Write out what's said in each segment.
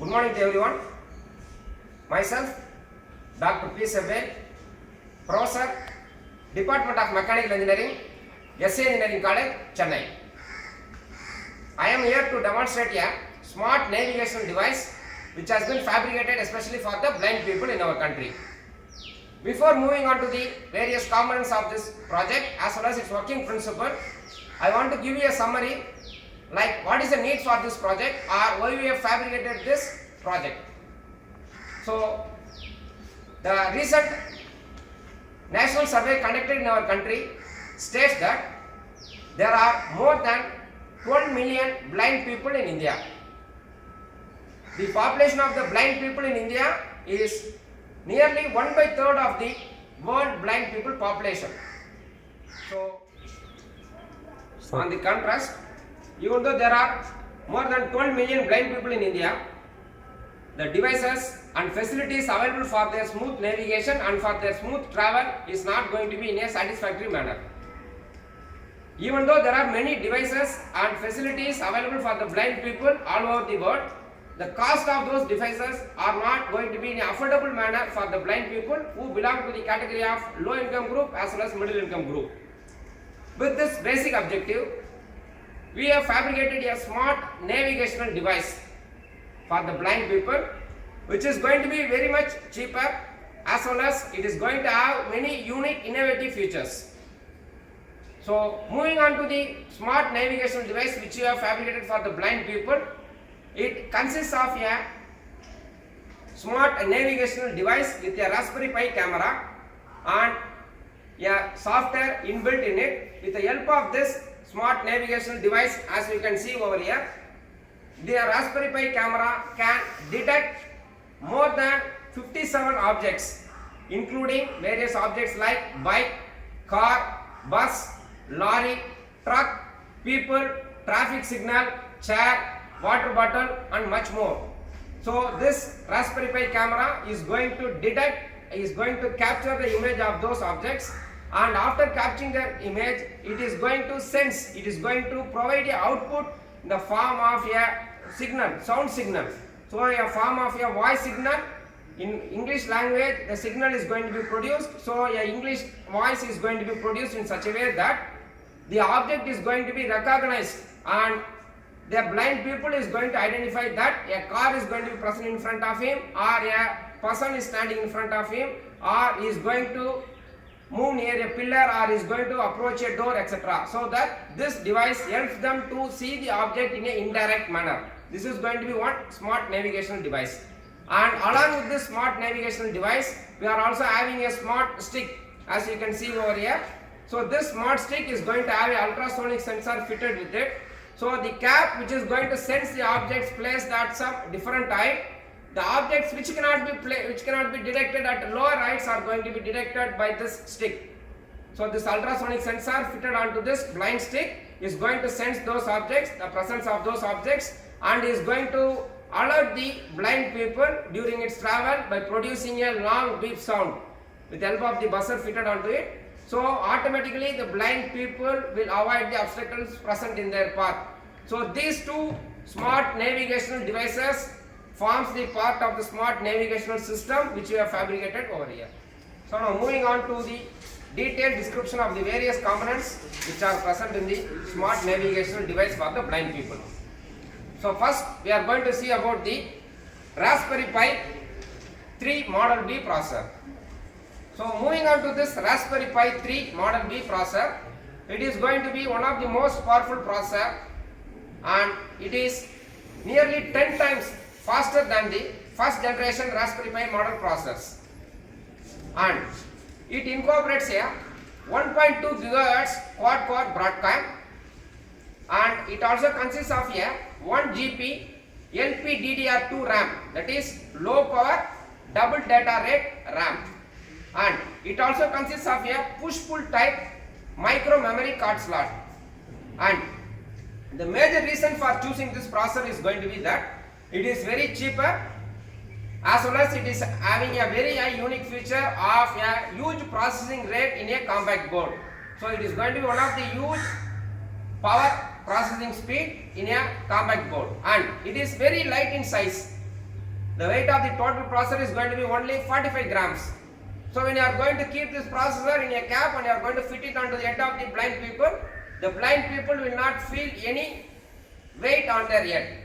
Good morning to everyone. Myself, Dr. P. Sebel, Professor, Department of Mechanical Engineering, SA Engineering College, Chennai. I am here to demonstrate a smart navigational device which has been fabricated especially for the blind people in our country. Before moving on to the various components of this project as well as its working principle, I want to give you a summary like what is the need for this project or why we have fabricated this project. So, the recent national survey conducted in our country states that there are more than 12 million blind people in India. The population of the blind people in India is nearly 1/3 of the world blind people population. So, on the contrast, even though there are more than 12 million blind people in India, the devices and facilities available for their smooth navigation and for their smooth travel is not going to be in a satisfactory manner. Even though there are many devices and facilities available for the blind people all over the world, the cost of those devices are not going to be in an affordable manner for the blind people who belong to the category of low income group as well as middle income group. With this basic objective, we have fabricated a smart navigational device for the blind people which is going to be very much cheaper as well as it is going to have many unique innovative features. So, moving on to the smart navigational device which we have fabricated for the blind people, it consists of a smart navigational device with a Raspberry Pi camera and a software inbuilt in it. With the help of this smart navigational device, as you can see over here, the Raspberry Pi camera can detect more than 57 objects, including various objects like bike, car, bus, lorry, truck, people, traffic signal, chair, water bottle and much more. So this Raspberry Pi camera is going to capture the image of those objects, and after capturing the image, it is going to provide a output in the form of a signal, sound signal. So a form of a voice signal. In English language, the signal is going to be produced. So a English voice is going to be produced in such a way that the object is going to be recognized, and the blind people is going to identify that a car is going to be present in front of him, or a person is standing in front of him, or is going to move near a pillar, or is going to approach a door, etc. So that this device helps them to see the object in an indirect manner. This is going to be one smart navigational device. And along with this smart navigational device, we are also having a smart stick, as you can see over here. So this smart stick is going to have an ultrasonic sensor fitted with it. So the cap which is going to sense the objects placed at some different height, the objects which cannot be detected at lower heights are going to be detected by this stick. So this ultrasonic sensor fitted onto this blind stick is going to sense those objects, the presence of those objects, and is going to alert the blind people during its travel by producing a long beep sound with the help of the buzzer fitted onto it. So automatically the blind people will avoid the obstacles present in their path. So these two smart navigational devices forms the part of the smart navigational system which we have fabricated over here. So now moving on to the detailed description of the various components which are present in the smart navigational device for the blind people. So first we are going to see about the Raspberry Pi 3 Model B processor. So moving on to this Raspberry Pi 3 Model B processor, it is going to be one of the most powerful processor, and it is nearly 10 times faster than the first generation Raspberry Pi model processors, and it incorporates a 1.2 GHz quad-core Broadcom, and it also consists of a 1 GB LPDDR2 RAM, that is low power double data rate RAM, and it also consists of a push-pull type micro memory card slot. And the major reason for choosing this processor is going to be that it is very cheaper, as well as it is having a very high unique feature of a huge processing rate in a compact board. So it is going to be one of the huge power processing speed in a compact board, and it is very light in size. the weight of the total processor is going to be only 45 grams. So when you are going to keep this processor in a cap and you are going to fit it onto the head of the blind people will not feel any weight on their head.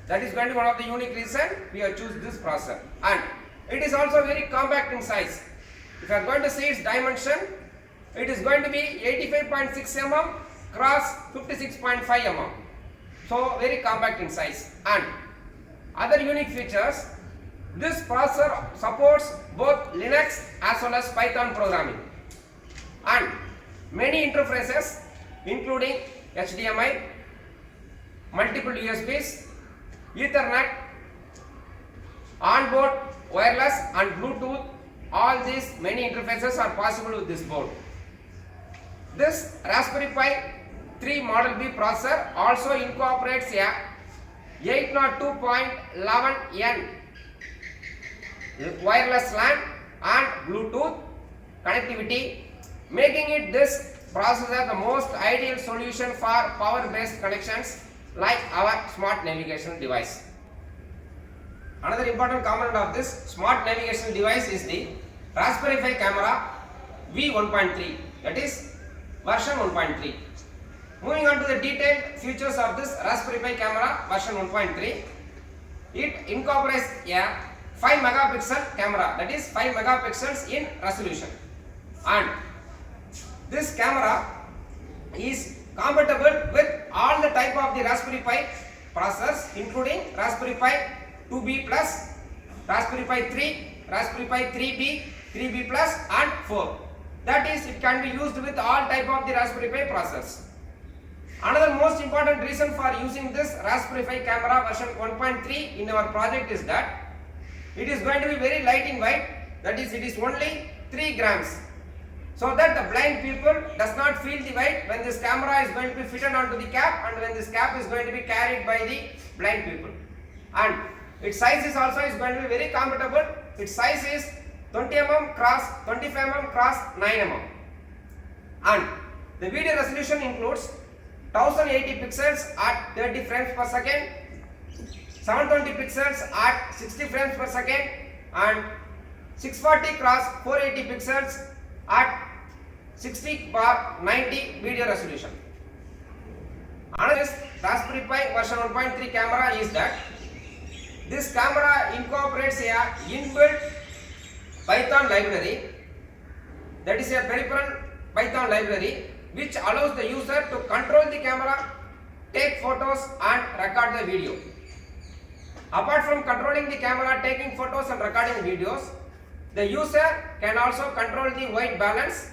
That is going to be one of the unique reason we have choose this processor. And it is also very compact in size. If you are going to see its dimension, it is going to be 85.6 mm cross 56.5 mm. So very compact in size. And other unique features, this processor supports both Linux as well as Python programming and many interfaces including HDMI, multiple USBs, Ethernet, onboard wireless and Bluetooth. All these many interfaces are possible with this board. This Raspberry Pi 3 Model B processor also incorporates a 802.11n wireless LAN and Bluetooth connectivity, making it this processor the most ideal solution for power-based connections like our smart navigation device. Another important component of this smart navigation device is the Raspberry Pi camera V1.3, that is version 1.3. Moving on to the detailed features of this Raspberry Pi camera version 1.3, it incorporates a 5 megapixel camera, that is 5 megapixels in resolution, and this camera is compatible with all the type of the Raspberry Pi processors including Raspberry Pi 2B plus, Raspberry Pi 3, Raspberry Pi 3B, 3B plus and 4. That is, it can be used with all type of the Raspberry Pi processors. Another most important reason for using this Raspberry Pi camera version 1.3 in our project is that it is going to be very light in weight, that is, it is only 3 grams. So that the blind people does not feel the weight when this camera is going to be fitted onto the cap and when this cap is going to be carried by the blind people. And its size is also going to be very compatible. Its size is 20 mm cross 25 mm cross 9 mm. And the video resolution includes 1080 pixels at 30 frames per second, 720 pixels at 60 frames per second and 640 cross 480 pixels at 60/90 video resolution. Another Raspberry Pi version 1.3 camera is that this camera incorporates a inbuilt Python library, that is a peripheral Python library which allows the user to control the camera, take photos and record the video. Apart from controlling the camera, taking photos and recording videos, the user can also control the white balance,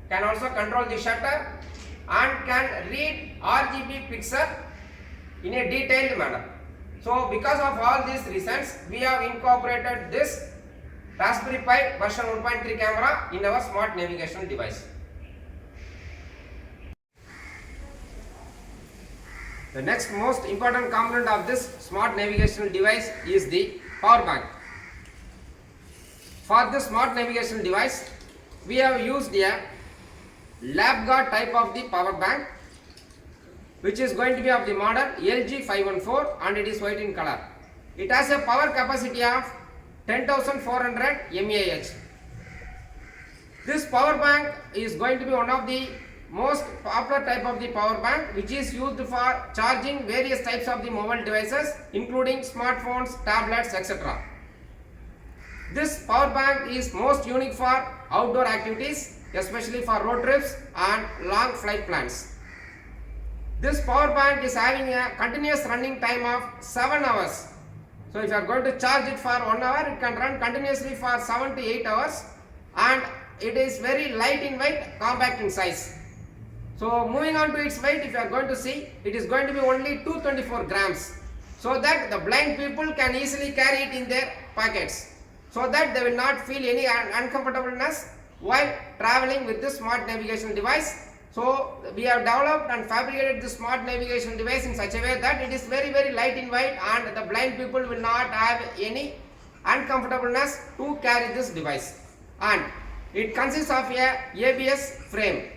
can also control the shutter and can read RGB pixel in a detailed manner. So because of all these reasons, we have incorporated this Raspberry Pi version 1.3 camera in our smart navigation device. The next most important component of this smart navigation device is the power bank. For the smart navigation device, we have used a LabGuard type of the power bank, which is going to be of the model LG514 and it is white in color. It has a power capacity of 10,400 mAh. This power bank is going to be one of the most popular type of the power bank which is used for charging various types of the mobile devices including smartphones, tablets, etc. This power bank is most unique for outdoor activities, especially for road trips and long flight plans. This power bank is having a continuous running time of 7 hours. So if you are going to charge it for 1 hour, it can run continuously for 7 to 8 hours and it is very light in weight, compact in size. So moving on to its weight, if you are going to see, it is going to be only 224 grams. So that the blind people can easily carry it in their pockets. So that they will not feel any uncomfortableness while traveling with this smart navigation device. So we have developed and fabricated this smart navigation device in such a way that it is very light in weight and the blind people will not have any uncomfortableness to carry this device. And it consists of a ABS frame.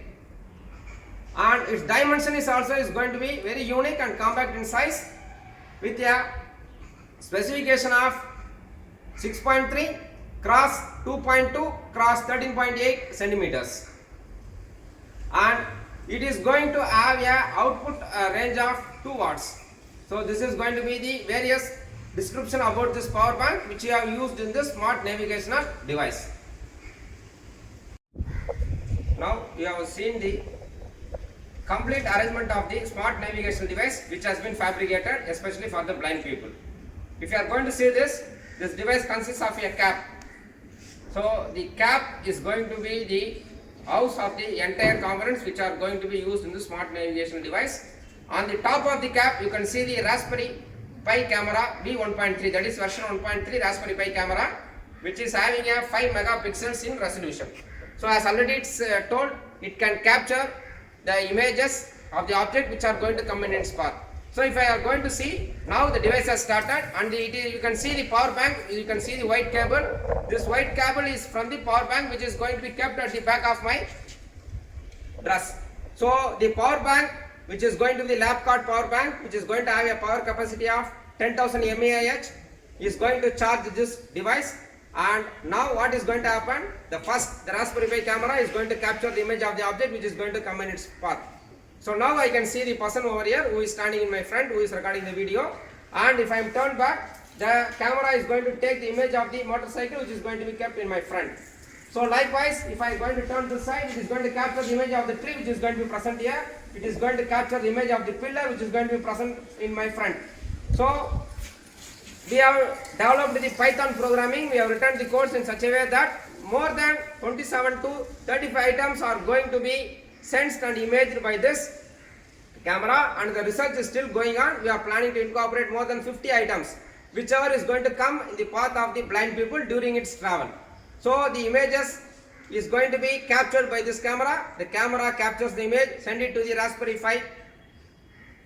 And its dimension is also going to be very unique and compact in size with a specification of 6.3 cross 2.2 cross 13.8 centimeters, and it is going to have a output range of 2 watts. So this is going to be the various description about this power bank which you have used in this smart navigational device. Now you have seen the complete arrangement of the smart navigational device which has been fabricated especially for the blind people. If you are going to see this device consists of a cap. So the cap is going to be the house of the entire components which are going to be used in the smart navigational device. On the top of the cap you can see the Raspberry Pi camera V1.3, that is version 1.3 Raspberry Pi camera, which is having a 5 megapixels in resolution. So as already it's told, it can capture the images of the object which are going to come in its path. So if I are going to see, now the device has started, and you can see the power bank, you can see the white cable. This white cable is from the power bank which is going to be kept at the back of my dress. So the power bank which is going to be the lap card power bank, which is going to have a power capacity of 10,000 mAh, is going to charge this device. And now what is going to happen? The Raspberry Pi camera is going to capture the image of the object which is going to come in its path. So now I can see the person over here who is standing in my front, who is recording the video, and if I am turned back, the camera is going to take the image of the motorcycle which is going to be kept in my front. So likewise, if I am going to turn this side, it is going to capture the image of the tree which is going to be present here. It is going to capture the image of the pillar which is going to be present in my front. So we have developed the Python programming, we have written the codes in such a way that more than 27 to 35 items are going to be sensed and imaged by this camera, and the research is still going on. We are planning to incorporate more than 50 items, whichever is going to come in the path of the blind people during its travel. So the images is going to be captured by this camera. The camera captures the image, send it to the Raspberry Pi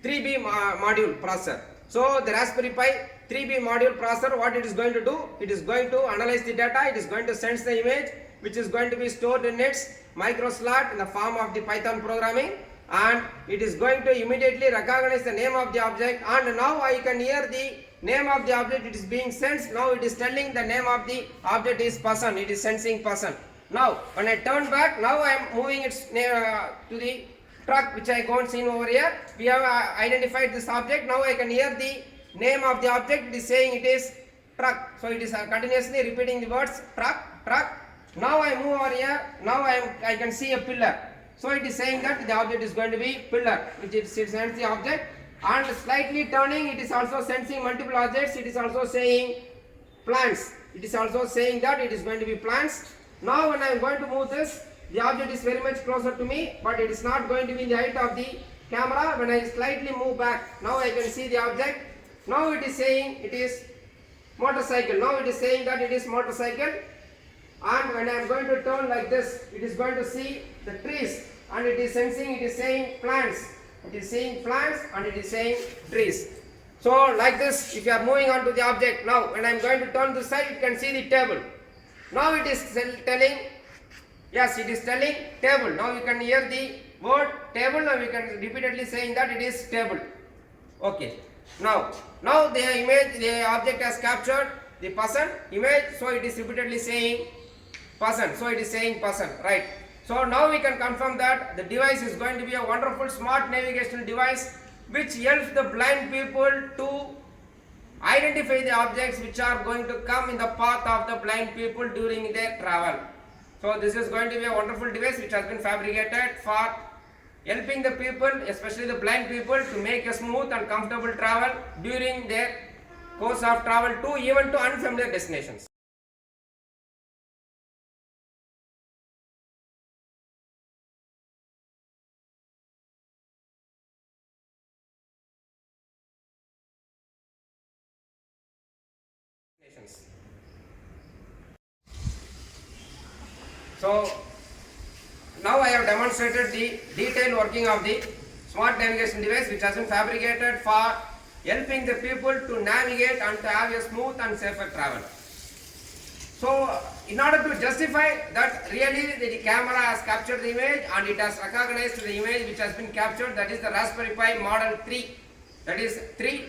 3B module processor. So the Raspberry Pi 3B module processor, what it is going to do? It is going to analyze the data, it is going to sense the image which is going to be stored in its micro slot in the form of the Python programming, and it is going to immediately recognize the name of the object, and now I can hear the name of the object, it is being sensed. Now it is telling the name of the object is person, it is sensing person. Now when I turn back, now I am moving its to the truck which I can't see over here. We have identified this object. Now I can hear the name of the object, it is saying it is truck. So it is continuously repeating the words truck, truck. Now I move over here, now I can see a pillar. So it is saying that the object is going to be pillar, which it sends the object, and slightly turning, it is also sensing multiple objects. It is also saying plants, it is also saying that it is going to be plants. Now when I am going to move this, the object is very much closer to me, but it is not going to be in the height of the camera. When I slightly move back, now I can see the object. Now it is saying it is motorcycle. Now it is saying that it is motorcycle. And when I am going to turn like this, it is going to see the trees, and it is sensing, it is saying plants. It is saying plants and it is saying trees. So like this, if you are moving on to the object, now when I am going to turn this side, you can see the table. Now it is telling, yes, it is telling table. Now you can hear the word table. Now you can repeatedly saying that it is table. Okay. Now the image, the object has captured the person image, so it is repeatedly saying person. So it is saying person, right? So now we can confirm that the device is going to be a wonderful smart navigational device which helps the blind people to identify the objects which are going to come in the path of the blind people during their travel. So this is going to be a wonderful device which has been fabricated for helping the people, especially the blind people, to make a smooth and comfortable travel during their course of travel to even to unfamiliar destinations. So now I have demonstrated the detailed working of the smart navigation device which has been fabricated for helping the people to navigate and to have a smooth and safer travel. So in order to justify that really the camera has captured the image and it has recognized the image which has been captured, that is the Raspberry Pi Model 3, that is 3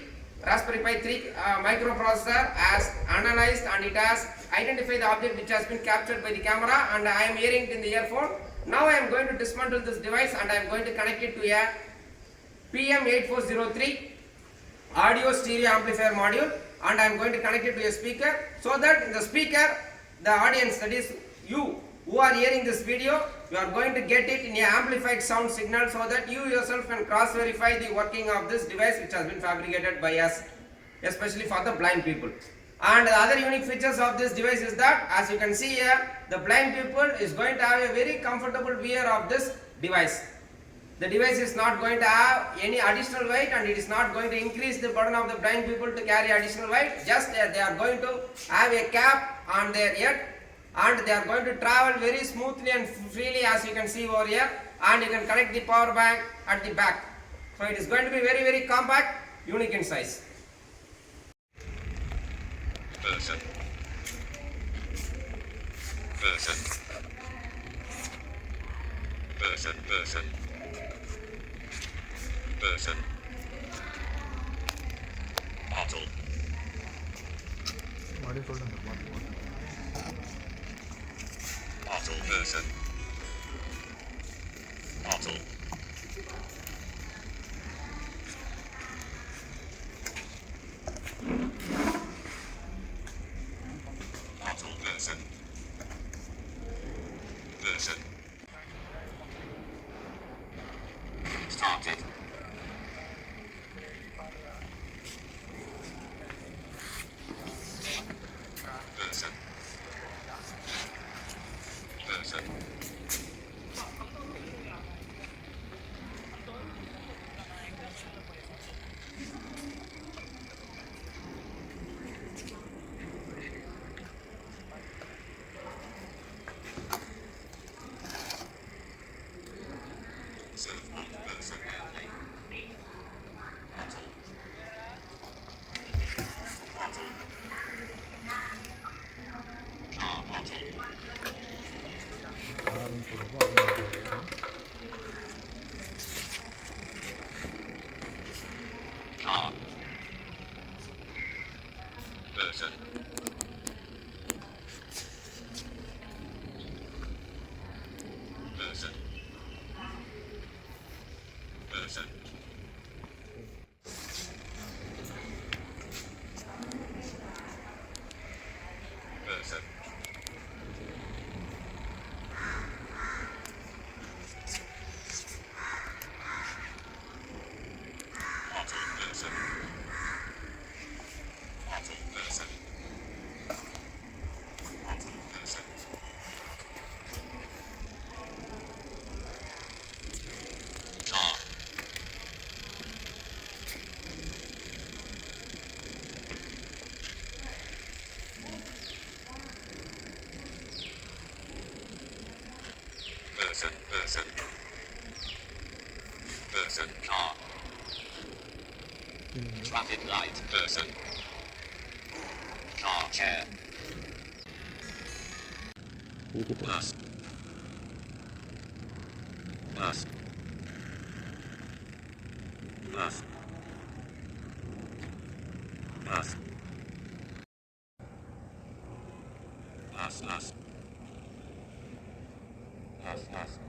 Raspberry Pi 3 microprocessor has analyzed and it has identified the object which has been captured by the camera, and I am hearing it in the earphone. Now I am going to dismantle this device and I am going to connect it to a PM8403 audio stereo amplifier module, and I am going to connect it to a speaker, so that in the speaker the audience, that is you who are hearing this video, you are going to get it in a amplified sound signal, so that you yourself can cross verify the working of this device which has been fabricated by us, especially for the blind people. And the other unique features of this device is that, as you can see here, the blind people is going to have a very comfortable wear of this device. The device is not going to have any additional weight, and it is not going to increase the burden of the blind people to carry additional weight. Just they are going to have a cap on their head, and they are going to travel very smoothly and freely, as you can see over here, and you can connect the power bank at the back. So it is going to be very, very compact, unique in size. Person. Bottle. Bottle person. Bottle. Bottle person. Started. Person. Person, car. Traffic light, person. Car, chair. Bus. Bus. Bus. Bus. Bus. Bus. Bus. Bus.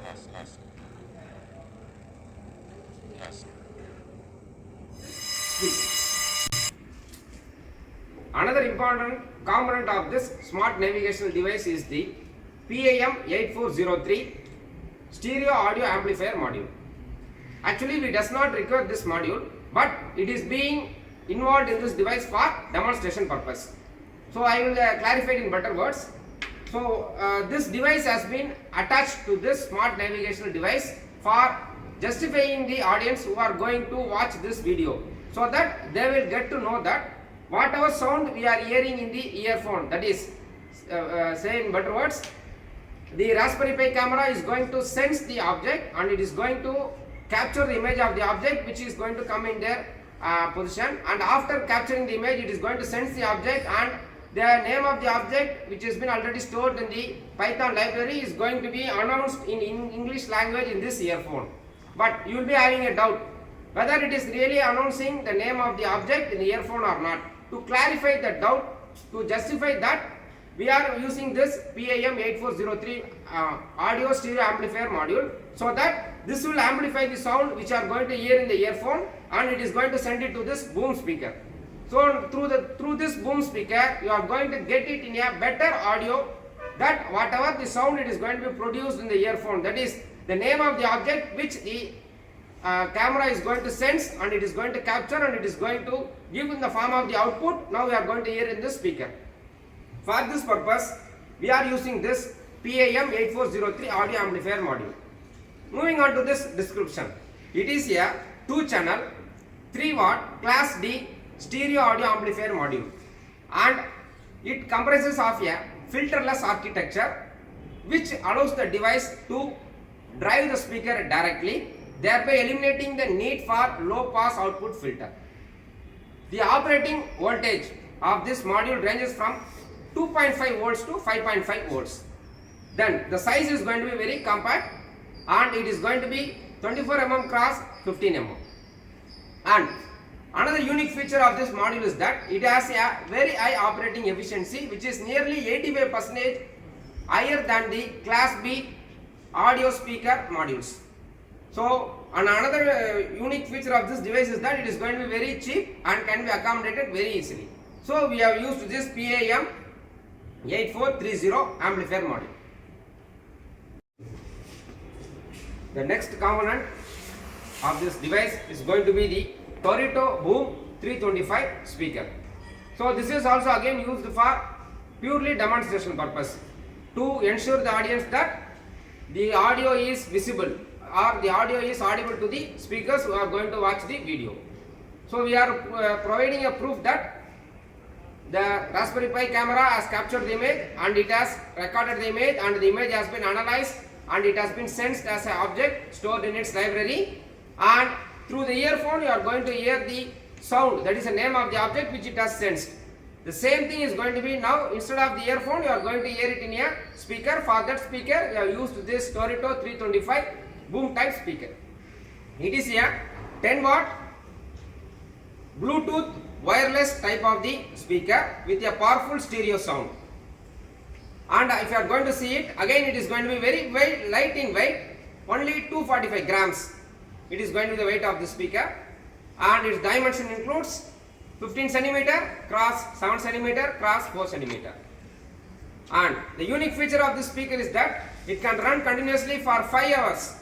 Yes, yes. Yes. Another important component of this smart navigational device is the PAM8403 stereo audio amplifier module. Actually, we does not require this module, but it is being involved in this device for demonstration purpose. So I will clarify it in better words. So this device has been attached to this smart navigational device for justifying the audience who are going to watch this video, so that they will get to know that whatever sound we are hearing in the earphone, that is say in better words, the Raspberry Pi camera is going to sense the object and it is going to capture the image of the object which is going to come in their position, and after capturing the image it is going to sense the object, and the name of the object which has been already stored in the Python library is going to be announced in English language in this earphone. But you will be having a doubt, whether it is really announcing the name of the object in the earphone or not. To clarify the doubt, to justify that, we are using this PAM8403 audio stereo amplifier module, so that this will amplify the sound which you are going to hear in the earphone, and it is going to send it to this boom speaker. So through this boom speaker, you are going to get it in a better audio, that whatever the sound it is going to be produced in the earphone, that is the name of the object which the camera is going to sense, and it is going to capture, and it is going to give in the form of the output. Now we are going to hear in this speaker. For this purpose, we are using this PAM8403 audio amplifier module. Moving on to this description. It is a 2-channel 3-watt class D stereo audio amplifier module, and it comprises of a filterless architecture which allows the device to drive the speaker directly, thereby eliminating the need for low pass output filter. The operating voltage of this module ranges from 2.5 volts to 5.5 volts. Then the size is going to be very compact, and it is going to be 24 mm cross 15 mm. And another unique feature of this module is that it has a very high operating efficiency, which is nearly 85% higher than the class B audio speaker modules. So, and another unique feature of this device is that it is going to be very cheap and can be accommodated very easily. So, we have used this PAM8430 amplifier module. The next component of this device is going to be the Torito Boom 325 speaker. So this is also again used for purely demonstration purpose, to ensure the audience that the audio is visible or the audio is audible to the speakers who are going to watch the video. So we are providing a proof that the Raspberry Pi camera has captured the image, and it has recorded the image, and the image has been analyzed, and it has been sensed as an object stored in its library, and through the earphone you are going to hear the sound, that is the name of the object which it has sensed. The same thing is going to be now, instead of the earphone you are going to hear it in a speaker. For that speaker we have used this Torito 325 boom type speaker. It is a 10 watt Bluetooth wireless type of the speaker with a powerful stereo sound. And if you are going to see it, again it is going to be very light in weight, only 245 grams. It is going to be the weight of the speaker, and its dimension includes 15 cm cross 7 cm cross 4 cm. And the unique feature of this speaker is that it can run continuously for 5 hours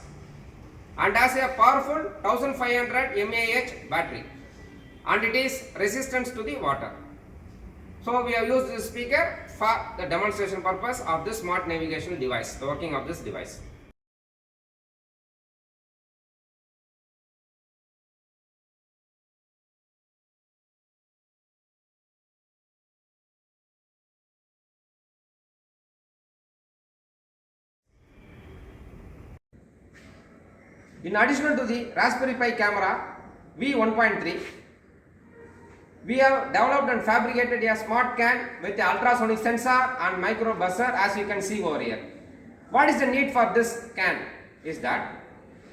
and has a powerful 1500 mAh battery, and it is resistant to the water. So we have used this speaker for the demonstration purpose of this smart navigational device, the working of this device. In addition to the Raspberry Pi camera V1.3, we have developed and fabricated a smart can with the ultrasonic sensor and micro buzzer, as you can see over here. What is the need for this can is that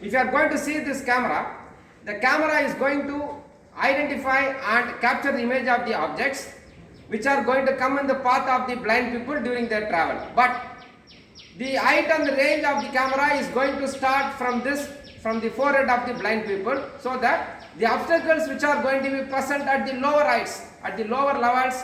if you are going to see this camera, the camera is going to identify and capture the image of the objects which are going to come in the path of the blind people during their travel. But the height and the range of the camera is going to start from the forehead of the blind people, so that the obstacles which are going to be present at the lower heights, at the lower levels,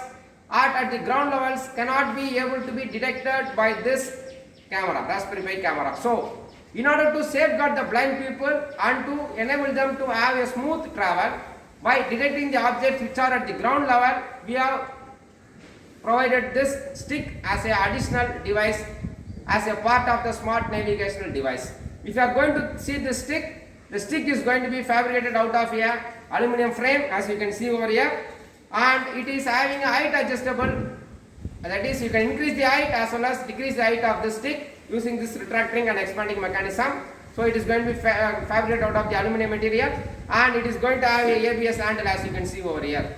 or at the ground levels cannot be able to be detected by this camera, Raspberry Pi camera. So, in order to safeguard the blind people and to enable them to have a smooth travel by detecting the objects which are at the ground level, we have provided this stick as an additional device as a part of the smart navigational device. If you are going to see the stick is going to be fabricated out of a aluminum frame, as you can see over here, and it is having a height adjustable, that is you can increase the height as well as decrease the height of the stick using this retracting and expanding mechanism. So it is going to be fabricated out of the aluminum material, and it is going to have a ABS handle, as you can see over here.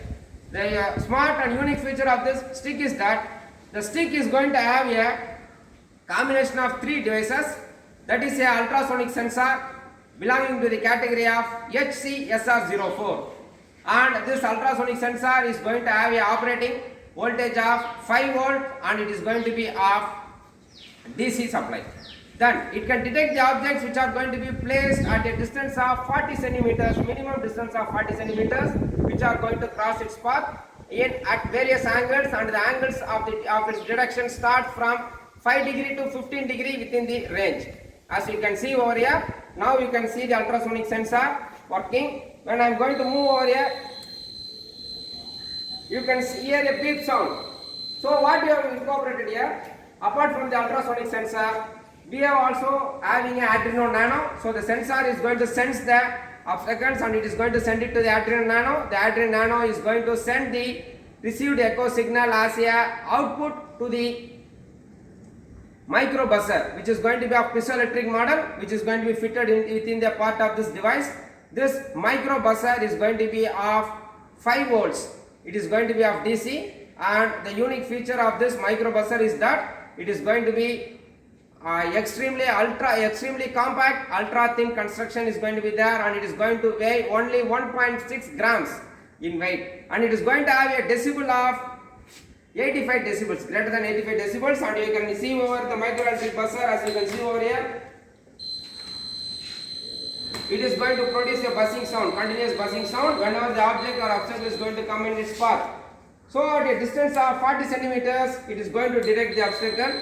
The smart and unique feature of this stick is that the stick is going to have a combination of 3 devices, that is a ultrasonic sensor belonging to the category of HCSR04. And this ultrasonic sensor is going to have a operating voltage of 5 volt and it is going to be of DC supply. Then it can detect the objects which are going to be placed at a distance of 40 centimeters, minimum distance of 40 centimeters, which are going to cross its path at various angles, and the angles of its detection start from 5 degree to 15 degree within the range. As you can see over here, now you can see the ultrasonic sensor working. When I am going to move over here, you can hear a beep sound. So what we have incorporated here, apart from the ultrasonic sensor, we have also having an Adreno Nano. So the sensor is going to sense the obstacles and it is going to send it to the Adreno Nano. The Adreno Nano is going to send the received echo signal as a output to the micro buzzer, which is going to be of piezoelectric model, which is going to be fitted within the part of this device. This micro buzzer is going to be of 5 volts. It is going to be of DC, and the unique feature of this micro buzzer is that it is going to be extremely compact, ultra thin construction is going to be there, and it is going to weigh only 1.6 grams in weight, and it is going to have a decibel of 85 decibels, greater than 85 decibels, and you can see over the microelectric buzzer, as you can see over here. It is going to produce a buzzing sound, continuous buzzing sound whenever the object or obstacle is going to come in its path. So at a distance of 40 centimeters, it is going to detect the obstacle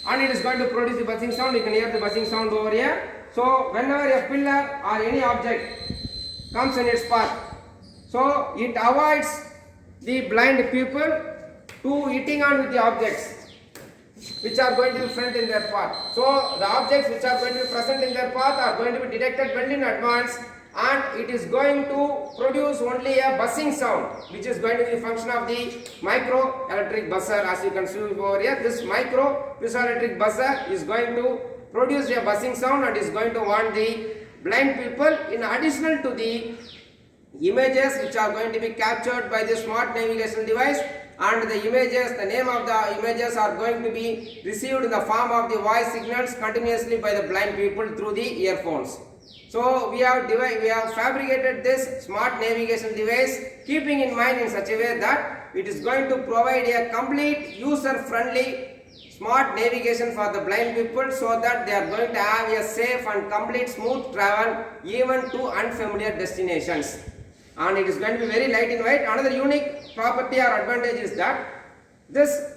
and it is going to produce the buzzing sound. You can hear the buzzing sound over here. So whenever a pillar or any object comes in its path, so it avoids the blind people to hitting on with the objects which are going to be present in their path. So the objects which are going to be present in their path are going to be detected well in advance, and it is going to produce only a buzzing sound, which is going to be the function of the micro electric buzzer. As you can see over here, this micro piezoelectric buzzer is going to produce a buzzing sound and is going to warn the blind people, in addition to the images which are going to be captured by the smart navigation device, and the images, the name of the images are going to be received in the form of the voice signals continuously by the blind people through the earphones. So we have fabricated this smart navigation device keeping in mind in such a way that it is going to provide a complete user-friendly smart navigation for the blind people, so that they are going to have a safe and complete smooth travel even to unfamiliar destinations. And it is going to be very light in weight. Another unique property or advantage is that this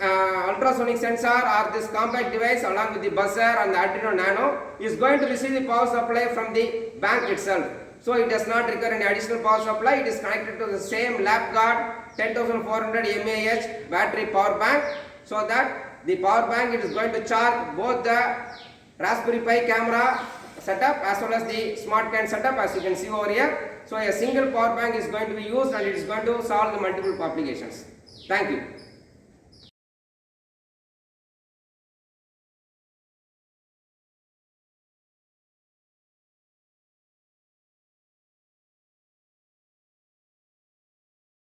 ultrasonic sensor or this compact device along with the buzzer and the Adreno Nano is going to receive the power supply from the bank itself. So it does not require any additional power supply. It is connected to the same LapGuard 10400 mAh battery power bank, so that the power bank, it is going to charge both the Raspberry Pi camera setup as well as the SmartCam setup, as you can see over here. So a single power bank is going to be used and it is going to solve the multiple applications. Thank you.